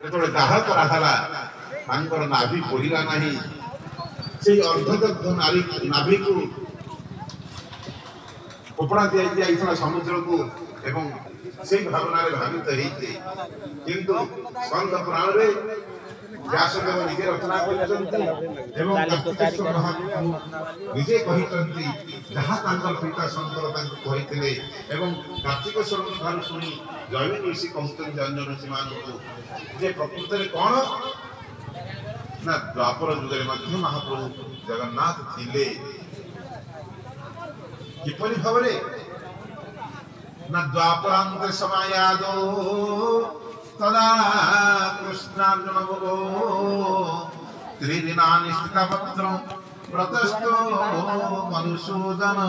ଯେତେବେଳେ ଦାହ କରାହେଲା ତାଙ୍କର ନାଭି ପୋଡ଼ିଲା ନାହିଁ। ସେଇ ଅର୍ଦ୍ଧଦଗ୍ଧ ନାଭିକୁ ଫୋପଡ଼ା ଦିଆଯାଇଥିଲା ସମୁଦ୍ରକୁ ଏବଂ ସେଇ ଭାବନାରେ ଭାବିତ ହେଇଛି। କିନ୍ତୁ ସ୍କନ୍ଦ ପୁରାଣରେ ବ୍ୟାସଦେବ ନିଜେ ରଚନା କରିଛନ୍ତି ଏବଂ କାର୍ତ୍ତିକେଶ୍ୱର ମହାପ୍ରଭୁ ନିଜେ କହିଛନ୍ତି ଯାହା ତାଙ୍କର ପିତା ଶଙ୍କର ତାଙ୍କୁ କହିଥିଲେ ଏବଂ କାର୍ତ୍ତିକେଶ୍ୱରଙ୍କ ଠାରୁ ଶୁଣି ଜୈମିନୀ ଋଷି କହୁଛନ୍ତି ଅନ୍ୟ ଋଷିମାନଙ୍କୁ ଯେ ପ୍ରକୃତରେ କଣ ନା ଦ୍ୱାପର ଯୁଗରେ ମଧ୍ୟ ମହାପ୍ରଭୁ ଜଗନ୍ନାଥ ଥିଲେ। କିପରି ଭାବରେ ନା ଦ୍ୱାପରାନ୍ତେ ସମାୟାଦୋ ତଦା କୃଷ୍ଣାର୍ଜୁନ ଭୋଗೋ ତ୍ରିଦିନାନି ସ୍ଥିତପତ୍ରଂ ବ୍ରତସ୍ଥୋ ମଧୁସୂଦନ।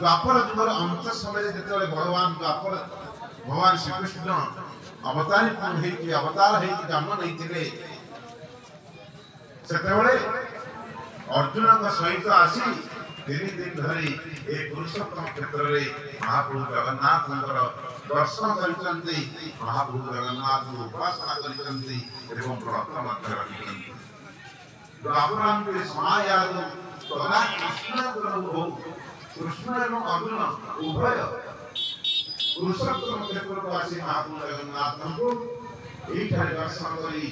ଦ୍ୱାପର ଯୁଗର ଅନ୍ତ ସମୟରେ ଯେତେବେଳେ ଭଗବାନ ଶ୍ରୀକୃଷ୍ଣ ଅବତାର ହେଇକି ଜନ୍ମ ନେଇଥିଲେ ସେତେବେଳେ ଅର୍ଜୁନଙ୍କ ସହିତ ଆସି 3 ଦିନ ଧରି ଏ ପୁରୁଷୋତ୍ତମ କ୍ଷେତ୍ରରେ ମହାପ୍ରଭୁ ଜଗନ୍ନାଥଙ୍କର ଦର୍ଶନ କରିଛନ୍ତି। ମହାପ୍ରଭୁ ଜଗନ୍ନାଥଙ୍କୁ ଉପାସନା କରିଛନ୍ତି ଏବଂ ବ୍ରତ ମଧ୍ୟ ରଖିଛନ୍ତି। ଦ୍ୱାପରାନ୍ତରେ ସମାୟାଦ ତଦା କୃଷ୍ଣ ଏବଂ ଅର୍ଜୁନ ଉଭୟ ପୁରୁଷୋତ୍ତମ କ୍ଷେତ୍ରକୁ ଆସି ମହାପ୍ରଭୁ ଜଗନ୍ନାଥଙ୍କୁ ଏଇଠାରେ ଦର୍ଶନ କରି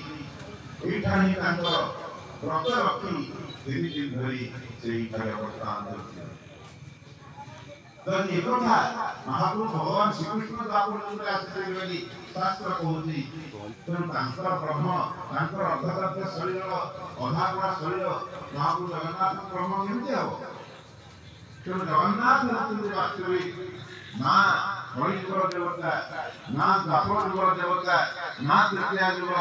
ଏଇଠାରେ ହିଁ ତାଙ୍କର ବ୍ରତ ରଖି 3 ଦିନ ଧରି ସେଇଠାରେ ଅବସ୍ଥାନ କରିଥିଲେ। ଏକଥା ମହାପ୍ରଭୁ ଭଗବାନ ଶ୍ରୀକୃଷ୍ଣ ଦ୍ୱାପର ଯୁଗରେ ଆସିଥିଲେ ବୋଲି ଶାସ୍ତ୍ର କହୁଛି। ତେଣୁ ତାଙ୍କର ବ୍ରହ୍ମ ତାଙ୍କର ଅର୍ଦ୍ଧଦଗ୍ଧ ଶରୀର ଅଧାଗୁଣା ଶରୀର ମହାପ୍ରଭୁ ଜଗନ୍ନାଥ ବ୍ରହ୍ମ କେମିତି ହବ? ତେଣୁ ଜଗନ୍ନାଥ ହେଉଛନ୍ତି ବାସ୍ତବିକ ନା କଳିଯୁଗର ଦେବତା, ନା ଦ୍ୱାପର ଯୁଗର ଦେବତା, ନା ତୃତୀୟା ଯୁଗ।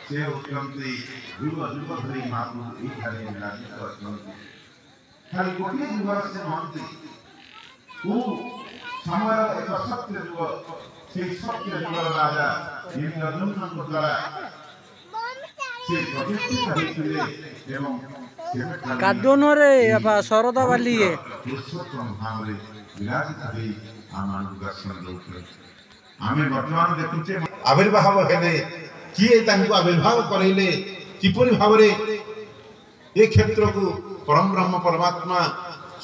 ସେ ହେଉଛନ୍ତି ଯୁଗ ଯୁଗ ଧରି ମହାପ୍ରଭୁ ଏଇଠାରେ ବିରାଜିତ ଅଛନ୍ତି। ଖାଲି ଗୋଟିଏ ଯୁଗର ସେ ନୁହନ୍ତି, କୋଉ ସମୟର ଏକ ସତ୍ୟ ଯୁଗ, ସେଇ ସତ୍ୟ ଯୁଗର ରାଜା ଅର୍ଜୁନଙ୍କ ଦ୍ୱାରା ସେ ପ୍ରତିଷ୍ଠିତ ହୋଇଥିଲେ ଏବଂ କାଦୁନରେ ଶରଦ ବାଲି ପୁରୁଷୋତ୍ତମ ଭାବରେ ବିରାଜିତ ହୋଇ ଆମମାନଙ୍କୁ ଦର୍ଶନ ଦେଉଥିଲେ। ଆମେ ବର୍ତ୍ତମାନ ଦେଖୁଛେ ଆବିର୍ଭାବ ହେଲେ କିଏ ତାଙ୍କୁ ଆବିର୍ଭାବ କରାଇଲେ, କିପରି ଭାବରେ ଏ କ୍ଷେତ୍ରକୁ ପରମ ବ୍ରହ୍ମ ପରମାତ୍ମା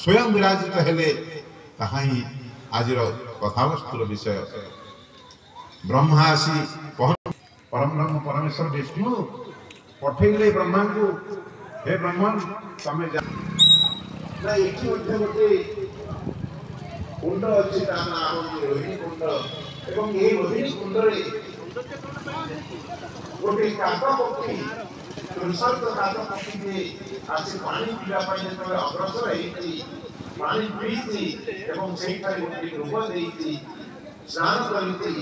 ସ୍ୱୟଂ ବିରାଜିତ ହେଲେ, ତାହା ହିଁ ଆଜିର କଥାବସ୍ତୁର ବିଷୟ। ବ୍ରହ୍ମା ଆସି ପରମ ବ୍ରହ୍ମ ପରମେଶ୍ୱର ବିଷ୍ଣୁ ପଠେଇଲେ ବ୍ରହ୍ମାଙ୍କୁ, ହେ ବ୍ରହ୍ମନ୍ ତମେ ଏଠି ମଧ୍ୟ ଗୋଟେ କୁଣ୍ଡ ଅଛି, ତା ନାଁ ହେଉଛି ରୋହିଣୀ କୁଣ୍ଡ ଏବଂ ଏହି ରୋହିଣୀ କୁଣ୍ଡରେ ଗୋଟେ କାକ ପକ୍ଷୀ ନିଃଶବ୍ଦ କାକ ପକ୍ଷୀଟିଏ ଆସି ପାଣି ପିଇବା ପାଇଁ ଯେତେବେଳେ ଅଗ୍ରସର ହେଇଛି, ପାଣି ପିଇଛି ଏବଂ ସେଇଠାରେ ଗୋଟେ ଡୁବ ଦେଇଛି, ସ୍ନାନ କରିଛି।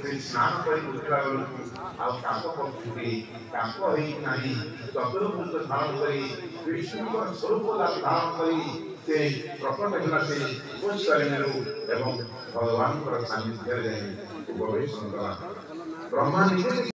ସେଇ ସ୍ନାନ କରି ଉଠିଲା ବେଳକୁ ଆଉ କାକ ପକ୍ଷୀଟି କାକ ହେଇନାହିଁ, ଚତୁର୍ଭୁଜ ଧାରଣ କରି ବିଷ୍ଣୁଙ୍କର ସ୍ୱରୂପ ଧାରଣ କରି ସେ ପ୍ରକଟ ହେଲା ସେ ପୁଷ୍କରିଣୀରୁ ଏବଂ ଭଗବାନଙ୍କର ସାନ୍ନିଧ୍ୟରେ ଯାଇ ଉପବେଶନ କଲା। ବ୍ରହ୍ମା ନିଜେ